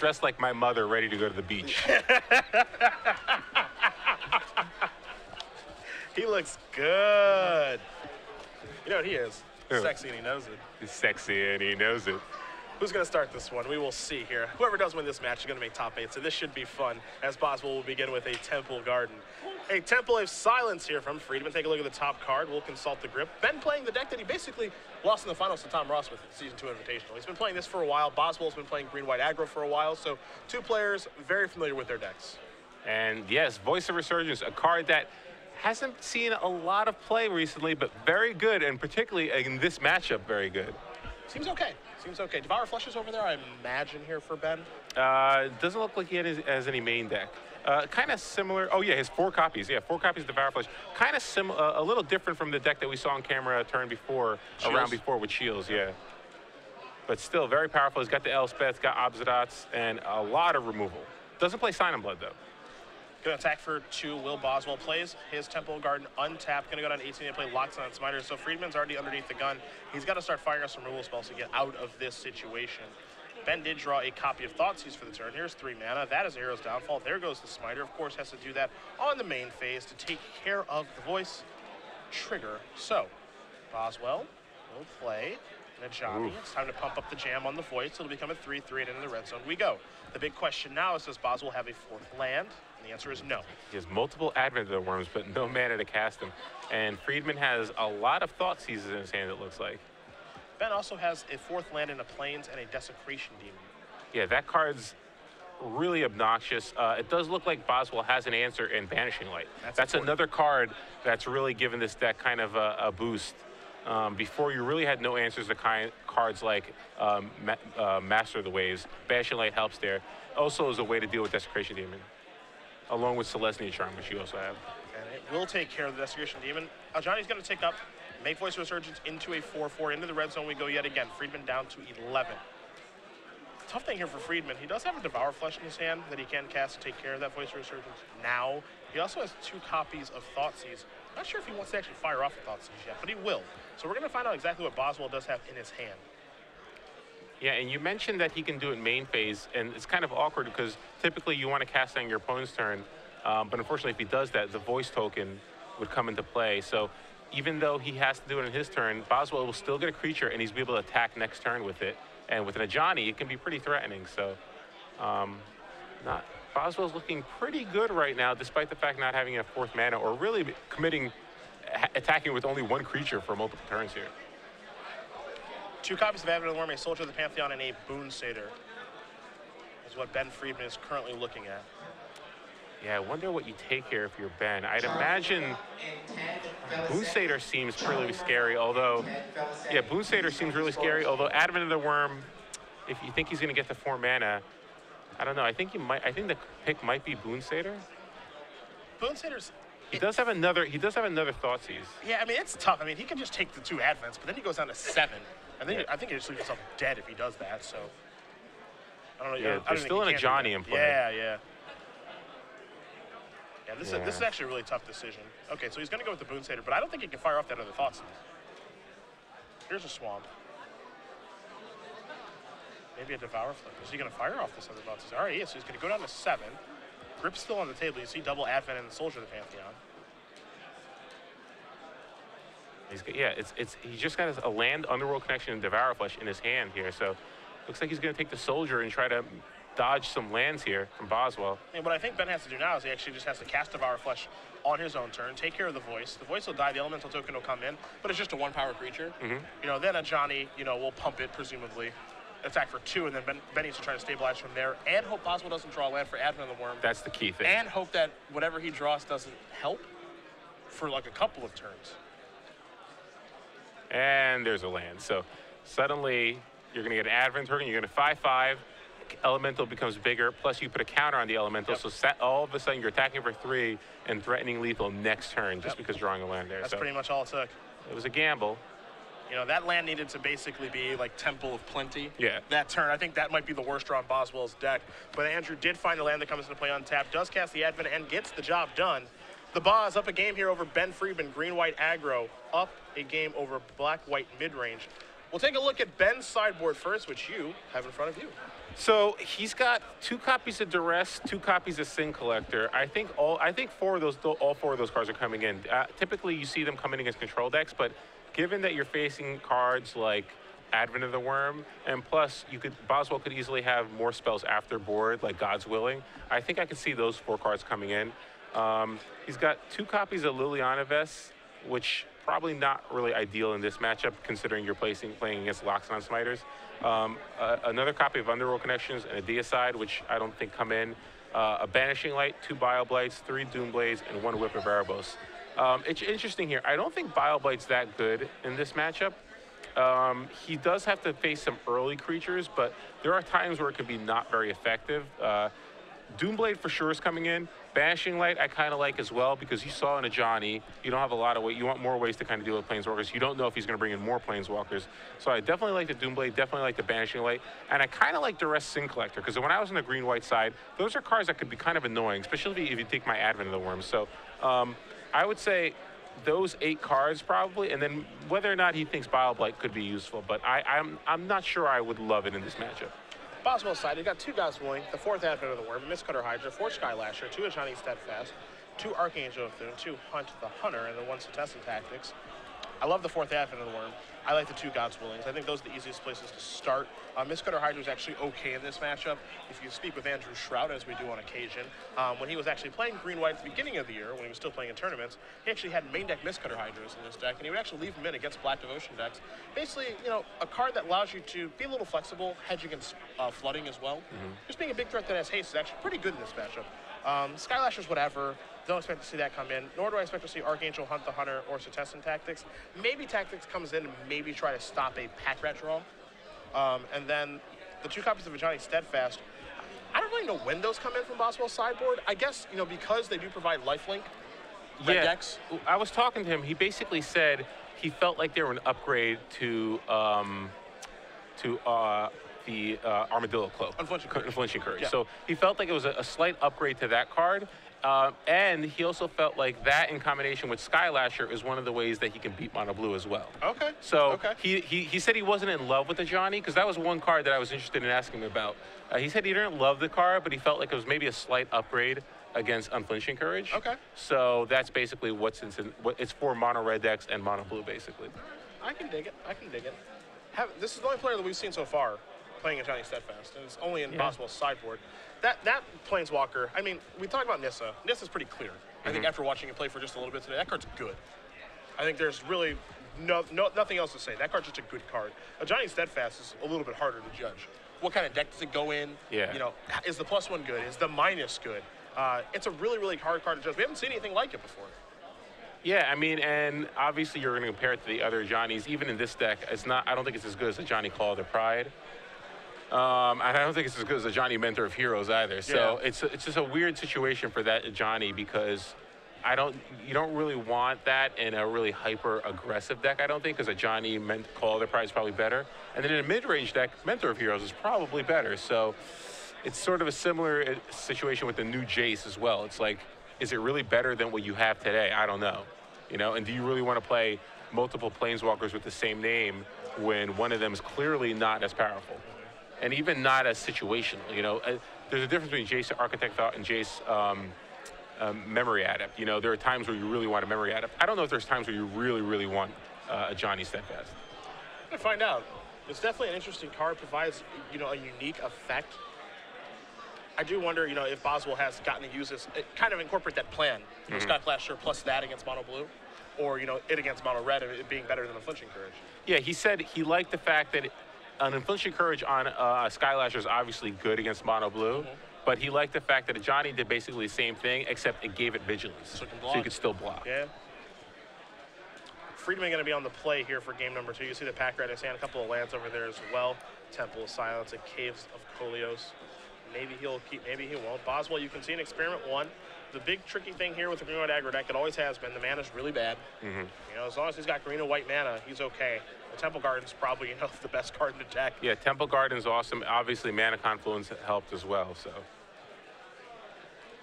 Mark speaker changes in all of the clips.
Speaker 1: dressed like my mother, ready to go to the beach.
Speaker 2: He looks good. You know what he is?
Speaker 1: Who?
Speaker 2: Sexy and he knows it.
Speaker 1: He's sexy and he knows it.
Speaker 2: Who's going to start this one? We will see here. Whoever does win this match is going to make top 8, so this should be fun, as Boswell will begin with a Temple Garden. A Temple of Silence here from Friedman. Take a look at the top card. We'll consult the grip. Ben playing the deck that he basically lost in the finals to Tom Ross with Season 2 Invitational. He's been playing this for a while. Boswell's been playing green-white aggro for a while, so two players very familiar with their decks.
Speaker 1: And yes, Voice of Resurgence, a card that hasn't seen a lot of play recently, but very good, and particularly in this matchup, very good.
Speaker 2: Seems okay. Seems okay. Devour Flushes over there, I imagine, here for Ben.
Speaker 1: Doesn't look like he has any main deck. Kind of similar. Oh yeah, his 4 copies. Yeah, 4 copies of Devour Flush. Kind of a little different from the deck that we saw on camera turn before, around before with Shields. Yeah. But still very powerful. He's got the Elspeth, got Obsidots, and a lot of removal. Doesn't play Sign and Blood though.
Speaker 2: Going to attack for 2. Will Boswell plays his Temple Garden untapped. Going to go down 18 and play Locks on Smiter. So Friedman's already underneath the gun. He's got to start firing off some removal spells to get out of this situation. Ben did draw a copy of Thoughtseize for the turn. Here's 3 mana. That is a Hero's Downfall. There goes the Smiter. Of course, has to do that on the main phase to take care of the Voice trigger. So Boswell will play Najami. It's time to pump up the jam on the Voice. It'll become a 3/3, and into the red zone we go. The big question now is, does Boswell have a 4th land? And the answer is no.
Speaker 1: He has multiple Advent of the Worms, but no mana to cast them. And Friedman has a lot of Thoughtseizes in his hand, it looks like.
Speaker 2: Ben also has a 4th land in a Plains and a Desecration Demon.
Speaker 1: Yeah, that card's really obnoxious. It does look like Boswell has an answer in Banishing Light. That's another card that's really given this deck kind of a boost. Before, you really had no answers to cards like Master of the Waves. Banishing Light helps there. Also is a way to deal with Desecration Demon, along with Celestia Charm, which you also have.
Speaker 2: And it will take care of the Desecration Demon. Johnny's going to take up, make Voice of Resurgence into a 4/4. Into the red zone we go yet again. Friedman down to 11. Tough thing here for Friedman. He does have a Devour Flesh in his hand that he can cast to take care of that Voice of Resurgence now. He also has 2 copies of Thoughtseize. Not sure if he wants to actually fire off a Thoughtseize yet, but he will. So we're going to find out exactly what Boswell does have in his hand.
Speaker 1: Yeah, and you mentioned that he can do it main phase, and it's kind of awkward because typically you want to cast on your opponent's turn, but unfortunately if he does that, the Voice token would come into play. So even though he has to do it in his turn, Boswell will still get a creature, and he's be able to attack next turn with it. And with an Ajani, it can be pretty threatening. So Boswell's looking pretty good right now, despite the fact not having a 4th mana or really attacking with only 1 creature for multiple turns here.
Speaker 2: 2 copies of Advent of the Worm, a Soldier of the Pantheon, and a Boon Satyr is what Ben Friedman is currently looking at.
Speaker 1: Yeah, I wonder what you take here if you're Ben. I'd imagine Boon Satyr seems pretty scary, although, yeah, Boon Satyr seems really scary, although Advent of the Worm, if you think he's going to get the 4 mana, I don't know. I think the pick might be Boon Satyr.
Speaker 2: Boon Satyr's...
Speaker 1: He does have another Thoughtseize.
Speaker 2: Yeah, I mean, it's tough. I mean, he can just take the 2 Advents, but then he goes down to 7. And then I think he just leaves himself dead if he does that, so... I don't know.
Speaker 1: Yeah, there's still an Ajani in play.
Speaker 2: Yeah. Yeah, this is actually a really tough decision. Okay, so he's going to go with the Boon Satyr, but I don't think he can fire off that other Thoughtseize. Here's a Swamp. Maybe a Devour Flip. Is he going to fire off this other Thoughtseize? All right, yeah, so he's going to go down to 7. Grip's still on the table. You see double Advent and the Soldier of the Pantheon.
Speaker 1: He just got a land, Underworld Connection, and Devour Flesh in his hand here. So looks like he's going to take the Soldier and try to dodge some lands here from Boswell.
Speaker 2: And what I think Ben has to do now is he actually just has to cast Devour Flesh on his own turn, take care of the Voice. The Voice will die, the Elemental token will come in, but it's just a 1-power creature. You know, then Ajani, will pump it, presumably. Attack for 2, and then Ben needs to try to stabilize from there, and hope Boswell doesn't draw land for Advent of the Worm.
Speaker 1: That's the key thing.
Speaker 2: And hope that whatever he draws doesn't help for like a couple of turns.
Speaker 1: And there's a land. So suddenly you're going to get an Advent token, you're going to 5/5, Elemental becomes bigger, plus you put a counter on the Elemental, so all of a sudden you're attacking for 3 and threatening lethal next turn just because drawing a land there.
Speaker 2: That's pretty much all it took.
Speaker 1: It was a gamble.
Speaker 2: That land needed to basically be like Temple of Plenty.
Speaker 1: Yeah.
Speaker 2: That turn, I think that might be the worst draw on Boswell's deck. But Andrew did find a land that comes into play untapped, does cast the Advent, and gets the job done. The Boz up a game here over Ben Friedman, green-white aggro, up a game over black-white mid-range. We'll take a look at Ben's sideboard first, which you have in front of you.
Speaker 1: So he's got 2 copies of Duress, 2 copies of Sin Collector. I think all 4 of those cards are coming in. Typically, you see them coming against control decks, but given that you're facing cards like Advent of the Worm, and plus Boswell could easily have more spells after board, like God's Willing. I think I could see those 4 cards coming in. He's got 2 copies of Liliana Vest, which probably not really ideal in this matchup, considering you're playing against Loxodon Smiters. Another copy of Underworld Connections and a Deicide, which I don't think come in. A Banishing Light, 2 Bile Blights, 3 Doom Blades, and 1 Whip of Erebos. It's interesting here. I don't think Bile Blight's that good in this matchup. He does have to face some early creatures, but there are times where it can be not very effective. Doomblade for sure is coming in. Banishing Light I kind of like as well, because you saw in a Johnny, you don't have a lot of way. You want more ways to kind of deal with Planeswalkers. You don't know if he's going to bring in more Planeswalkers. So I definitely like the Doomblade, definitely like the Banishing Light, and I kind of like Duress Sin Collector, because when I was on the green-white side, those are cards that could be kind of annoying, especially if you take my Advent of the Worm. So I would say those 8 cards probably, and then whether or not he thinks Bile Blight could be useful, but I'm not sure I would love it in this matchup.
Speaker 2: Boswell side, you got 2 God's Willing, the 4th Advent of the Worm, Mistcutter Hydra, 4 Skylasher, 2 Ajani Steadfast, 2 Archangel of Thune, 2 Hunt the Hunter, and then 1 Contestant Tactics. I love the 4th Advent of the Worm. I like the 2 God's Willings. I think those are the easiest places to start. Mistcutter Hydra is actually okay in this matchup. If you speak with Andrew Shroud, as we do on occasion, when he was actually playing green-white at the beginning of the year, when he was still playing in tournaments, he actually had main deck Mistcutter Hydras in this deck, and he would actually leave them in against Black Devotion decks. Basically, a card that allows you to be a little flexible, hedge against flooding as well. Just being a big threat that has haste is actually pretty good in this matchup. Skylashers, whatever. Don't expect to see that come in, nor do I expect to see Archangel, Hunt the Hunter, or Contestant Tactics. Maybe Tactics comes in and maybe try to stop a Pack Rat draw. And then the 2 copies of Ajani Steadfast, I don't really know when those come in from Boswell's sideboard. I guess, because they do provide lifelink red decks.
Speaker 1: I was talking to him. He basically said he felt like they were an upgrade to the Armadillo Cloak. Unflinching Courage. Yeah. So he felt like it was a slight upgrade to that card. And he also felt like that in combination with Skylasher is one of the ways that he can beat Mono Blue as well.
Speaker 2: Okay.
Speaker 1: So he said he wasn't in love with the Johnny, because that was one card that I was interested in asking him about. He said he didn't love the card, but he felt like it was maybe a slight upgrade against Unflinching Courage.
Speaker 2: Okay.
Speaker 1: So that's basically it's for mono red decks and mono blue, basically.
Speaker 2: I can dig it. This is the only player that we've seen so far playing a Johnny Steadfast, and it's only in Boswell's sideboard. That Planeswalker, I mean, we talked about Nissa. Nissa's pretty clear. I think after watching him play for just a little bit today, that card's good. I think there's really nothing else to say. That card's just a good card. A Johnny Steadfast is a little bit harder to judge. What kind of deck does it go in?
Speaker 1: Yeah.
Speaker 2: Is the +1 good? Is the minus good? It's a really, really hard card to judge. We haven't seen anything like it before.
Speaker 1: Yeah, I mean, and obviously you're going to compare it to the other Johnnies. Even in this deck, I don't think it's as good as the Johnny Call of the Pride. And I don't think it's as good as the Johnny Mentor of Heroes either. So it's just a weird situation for that Johnny, because you don't really want that in a really hyper-aggressive deck, I don't think, because a Johnny Call of the Pride is probably better. And then in a mid-range deck, Mentor of Heroes is probably better. So it's sort of a similar situation with the new Jace as well. It's like, is it really better than what you have today? I don't know. And do you really want to play multiple Planeswalkers with the same name when one of them is clearly not as powerful? And even not as situational, there's a difference between Jace Architect Thought and Jace Memory Adept. There are times where you really want a Memory Adept. I don't know if there's times where you really, really want a Johnny Steadfast.
Speaker 2: I'm gonna find out. It's definitely an interesting card. Provides a unique effect. I do wonder, if Boswell has gotten to use this, kind of incorporate that plan. Skylasher plus that against Mono Blue, or it against Mono Red, it being better than Unflinching Courage.
Speaker 1: Yeah, he said he liked the fact that an Unflinching Courage on Skylasher is obviously good against Mono Blue, but he liked the fact that a Johnny did basically the same thing, except it gave it Vigilance, so you could still block.
Speaker 2: Yeah. Friedman going to be on the play here for game number 2. You see the Pack Rat in his hand, a couple of lands over there as well. Temple of Silence and Caves of Kolios. Maybe he'll keep, maybe he won't. Boswell, you can see in Experiment 1. The big tricky thing here with the green white aggro deck, it always has been, the mana's really bad. As long as he's got green and white mana, he's okay. The Temple Garden's probably the best card in the deck.
Speaker 1: Yeah, Temple Garden's awesome. Obviously, Mana Confluence helped as well. So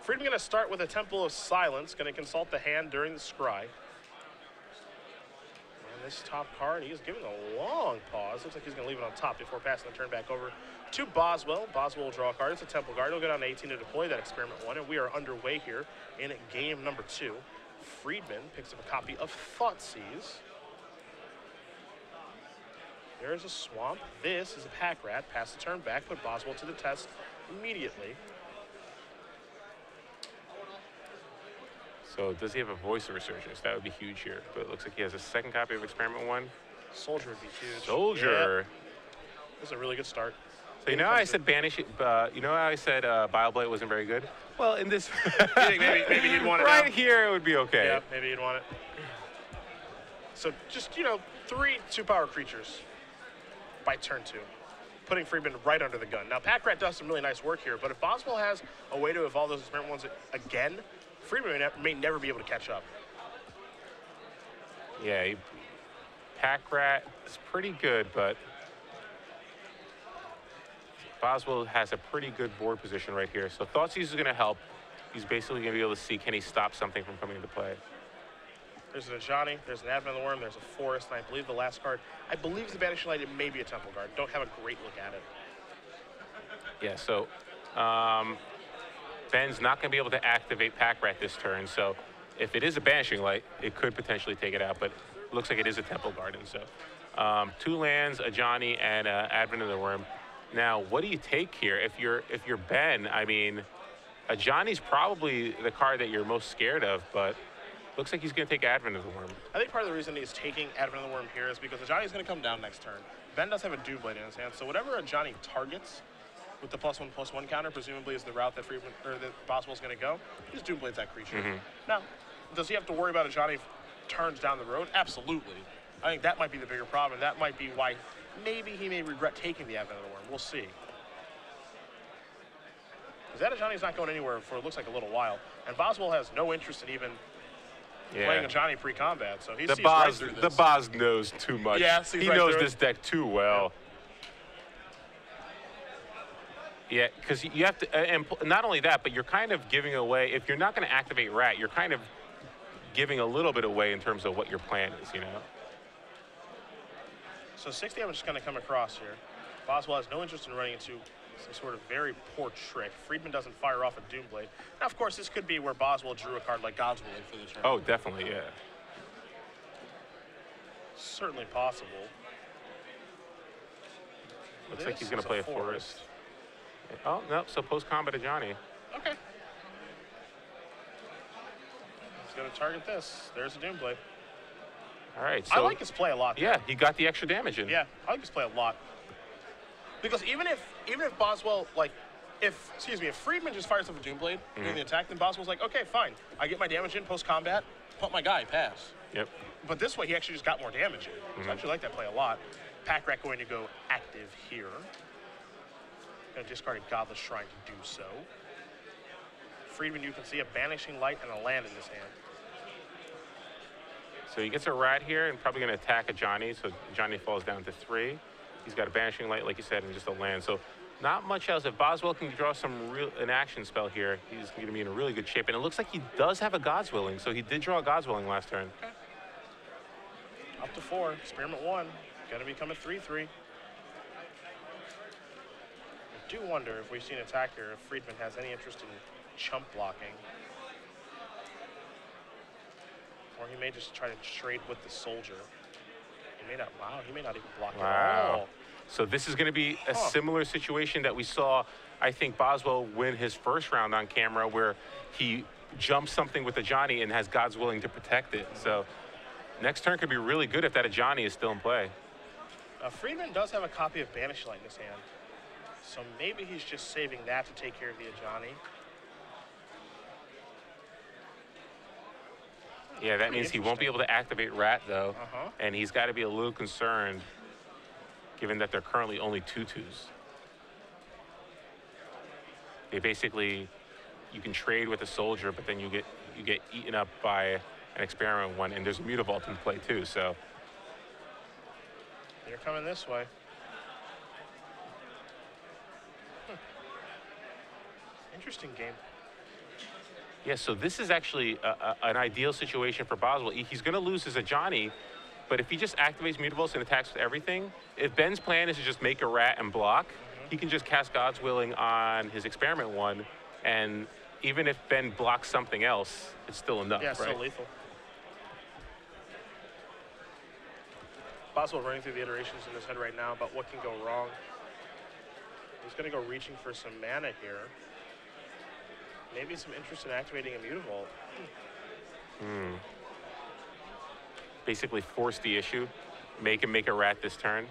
Speaker 2: Friedman going to start with a Temple of Silence, going to consult the hand during the scry. And this top card. He is giving a long pause. Looks like he's going to leave it on top before passing the turn back over to Boswell. Boswell will draw a card. It's a Temple Guard. He'll go down to 18 to deploy that experiment 1, and we are underway here in game number 2. Friedman picks up a copy of Thoughtseize. There's a Swamp. This is a Pack Rat. Pass the turn back, put Boswell to the test immediately.
Speaker 1: So does he have a Voice of Resurgence? That would be huge here. But it looks like he has a second copy of Experiment 1.
Speaker 2: Soldier would be huge.
Speaker 1: Soldier.
Speaker 2: Yeah. This is a really good start.
Speaker 1: So you know how I said banish? You know how I said BioBlade wasn't very good? Well, in this,
Speaker 2: you think maybe he'd want it
Speaker 1: right
Speaker 2: now?
Speaker 1: here, it would be okay.
Speaker 2: Yeah, maybe he'd want it. So just 3 2-power creatures by turn 2, putting Friedman right under the gun. Now Pack Rat does some really nice work here, but if Boswell has a way to evolve those experiment ones again, Friedman may never be able to catch up.
Speaker 1: Yeah, Pack Rat is pretty good, but Boswell has a pretty good board position right here. So Thoughtseize is going to help. He's basically going to be able to see, can he stop something from coming into play?
Speaker 2: There's an Ajani, there's an Advent of the Worm, there's a Forest, and I believe the last card, I believe is the Banishing Light. It may be a Temple Guard. Don't have a great look at it.
Speaker 1: Yeah, so Ben's not going to be able to activate Pack Rat this turn. So if it is a Banishing Light, it could potentially take it out, but it looks like it is a Temple Garden. So 2 lands, Ajani, and Advent of the Worm. Now, what do you take here? If you're Ben, I mean, Ajani's probably the card that you're most scared of, but looks like he's going to take Advent of the Worm.
Speaker 2: I think part of the reason he's taking Advent of the Worm here is because Ajani's going to come down next turn. Ben does have a Doomblade in his hand, so whatever Ajani targets with the +1/+1 counter, presumably is the route that Friedman or that Boswell's going to go. He just Doomblades that creature. Now, does he have to worry about Ajani turns down the road? Absolutely. I think that might be the bigger problem. That might be why maybe he may regret taking the Advent of the Worm. We'll see. Because that Ajani's not going anywhere for it looks like a little while, and Boswell has no interest in even playing Ajani pre-combat, so he sees right through this.
Speaker 1: The Boz knows too much.
Speaker 2: Yeah,
Speaker 1: he knows this deck too well. Yeah, because you have to, and not only that, but you're kind of giving away, if you're not going to activate Rat, you're kind of giving a little bit away in terms of what your plan is, you know?
Speaker 2: So 6 damage is going to come across here. Boswell has no interest in running into some sort of very poor trick. Friedman doesn't fire off a Doomblade. Now, of course, this could be where Boswell drew a card like God's Willing for the turn.
Speaker 1: Oh, definitely, yeah.
Speaker 2: Certainly possible.
Speaker 1: Looks like he's going to play a Forest. Oh, no, so post-combat Ajani.
Speaker 2: Okay. He's going to target this. There's a Doomblade.
Speaker 1: All right, so
Speaker 2: I like his play a lot.
Speaker 1: Yeah, he got the extra damage in.
Speaker 2: Yeah, I like his play a lot. Because even if Boswell, like, if Friedman just fires off a Doomblade during the attack, then Boswell's like, okay, fine. I get my damage in post-combat, pump my guy, pass.
Speaker 1: Yep.
Speaker 2: But this way, he actually just got more damage in. So I actually like that play a lot. Pack Rat going to go active here. Going to discard a Godless Shrine to do so. Friedman, you can see a Banishing Light and a land in his hand.
Speaker 1: So he gets a Rat here and probably going to attack Ajani, so Ajani falls down to 3. He's got a Banishing Light, like you said, and just a land. So not much else. If Boswell can draw an action spell here, he's going to be in a really good shape. And it looks like he does have a God's Willing, so he did draw a God's Willing last turn.
Speaker 2: Okay. Up to 4, Experiment 1. Going to become a 3/3. I do wonder if we've seen an attack here, if Friedman has any interest in chump blocking. Or he may just try to trade with the Soldier. He may not, he may not even block at all.
Speaker 1: So this is going to be a similar situation that we saw, I think, Boswell win his first round on camera, where he jumps something with Ajani and has God's Willing to protect it. So next turn could be really good if that Ajani is still in play.
Speaker 2: Friedman does have a copy of Banish Light in his hand. So maybe he's just saving that to take care of the Ajani.
Speaker 1: Yeah, that means he won't be able to activate Rat, though. And he's got to be a little concerned, given that they're currently only 2/2s. They basically, you can trade with a Soldier, but then you get eaten up by an Experiment 1, and there's a Mutavault in play, too, so.
Speaker 2: They're coming this way. Interesting game.
Speaker 1: Yeah, so this is actually an ideal situation for Boswell. He's going to lose his Ajani, But if he just activates mutables and attacks with everything, if Ben's plan is to just make a rat and block, he can just cast God's Willing on his experiment one, and even if Ben blocks something else, it's still enough,
Speaker 2: yeah,
Speaker 1: right?
Speaker 2: still lethal. Boswell running through the iterations in his head right now about what can go wrong. He's going to go reaching for some mana here. Maybe some interest in activating Immutable.
Speaker 1: Basically force the issue, make him make a rat this turn.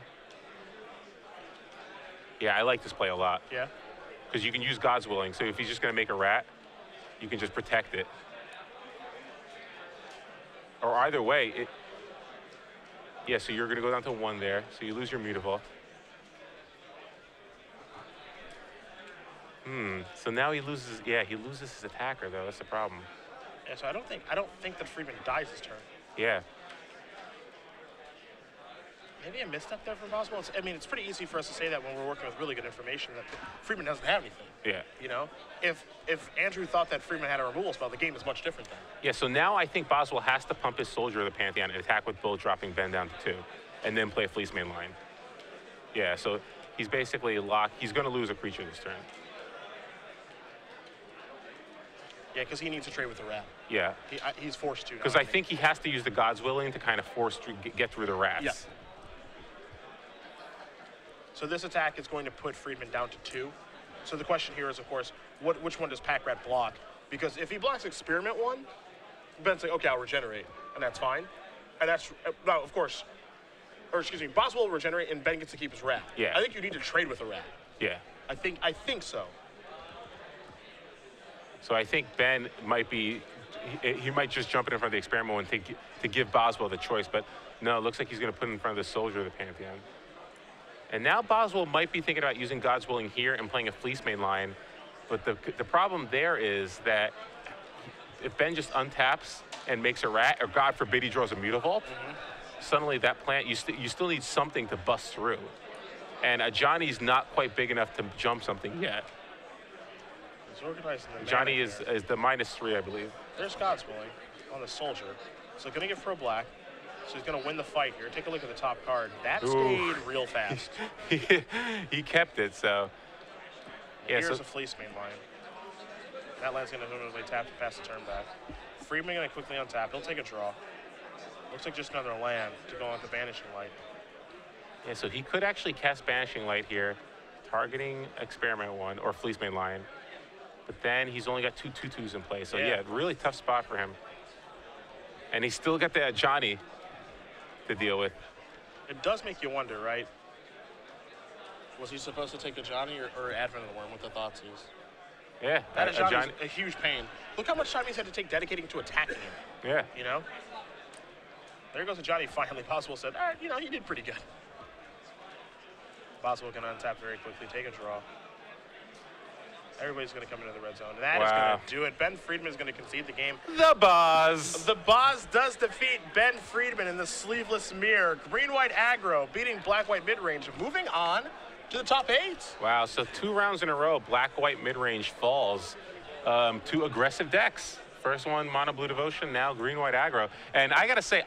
Speaker 1: Yeah, I like this play a lot.
Speaker 2: Yeah.
Speaker 1: Because you can use God's Willing, so if he's just going to make a rat, you can just protect it. Or either way, yeah, so you're going to go down to 1 there, so you lose your Mutavault. So now he loses, he loses his attacker, though. That's the problem.
Speaker 2: Yeah, so I don't think that Friedman dies this turn.
Speaker 1: Yeah.
Speaker 2: Maybe a misstep there from Boswell. I mean, it's pretty easy for us to say that when we're working with really good information that Friedman doesn't have anything.
Speaker 1: Yeah.
Speaker 2: You know, if Andrew thought that Friedman had a removal spell, the game is much different then.
Speaker 1: Yeah, so now I think Boswell has to pump his Soldier of the Pantheon and attack with Bull, dropping Ben down to 2, and then play a Fleece main line. Yeah, so he's basically locked. He's going to lose a creature this turn.
Speaker 2: Yeah, because he needs to trade with the rat.
Speaker 1: Yeah.
Speaker 2: He's forced to.
Speaker 1: Because I think he has to use the God's Willing to kind of force to get through the rats.
Speaker 2: Yeah. So this attack is going to put Friedman down to 2. So the question here is, of course, which one does Pack Rat block? Because if he blocks Experiment 1, Ben's like, okay, I'll regenerate, and that's fine. And that's, no, of course, or excuse me, Boswell will regenerate and Ben gets to keep his rat.
Speaker 1: Yeah.
Speaker 2: I think you need to trade with a rat.
Speaker 1: Yeah.
Speaker 2: I think so.
Speaker 1: So I think Ben might be, he might just jump in front of the Experiment one to give Boswell the choice, but no, it looks like he's going to put in front of the Soldier of the Pantheon. And now Boswell might be thinking about using God's Willing here and playing a Fleece main line, but the problem there is that if Ben just untaps and makes a rat, or God forbid he draws a Mutavault, suddenly that plant, you still need something to bust through. And Johnny's not quite big enough to jump something yet. Johnny is the -3, I believe.
Speaker 2: There's God's Willing on the Soldier. So going to get for a black. So he's going to win the fight here. Take a look at the top card. That stayed real fast.
Speaker 1: He kept it, so. Yeah,
Speaker 2: here's a Fleece main line. That land's going to immediately tap to pass the turn back. Friedman going to quickly untap. He'll take a draw. Looks like just another land to go on the Banishing Light.
Speaker 1: Yeah, so he could actually cast Banishing Light here, targeting Experiment 1 or Fleece main line. But then he's only got 2 2/2s in play. So yeah, really tough spot for him. And he's still got the Johnny to deal with.
Speaker 2: It does make you wonder, right? Was he supposed to take a Johnny or Advent of the Worm? What the thoughts is?
Speaker 1: Yeah,
Speaker 2: that Johnny's a huge pain. Look how much time he's had to take dedicating to attacking him.
Speaker 1: Yeah.
Speaker 2: You know? There goes a Johnny finally. Boswell said, all right, you know, he did pretty good. Boswell can untap very quickly, take a draw. Everybody's going to come into the red zone. And that is going to do it. Ben Friedman is going to concede the game.
Speaker 1: The Boz.
Speaker 2: The Boz does defeat Ben Friedman in the sleeveless mirror. Green-white aggro beating black-white mid-range. Moving on to the top 8.
Speaker 1: Wow, so 2 rounds in a row, black-white mid-range falls to aggressive decks. First one, Mono Blue Devotion, now green-white aggro. And I got to say,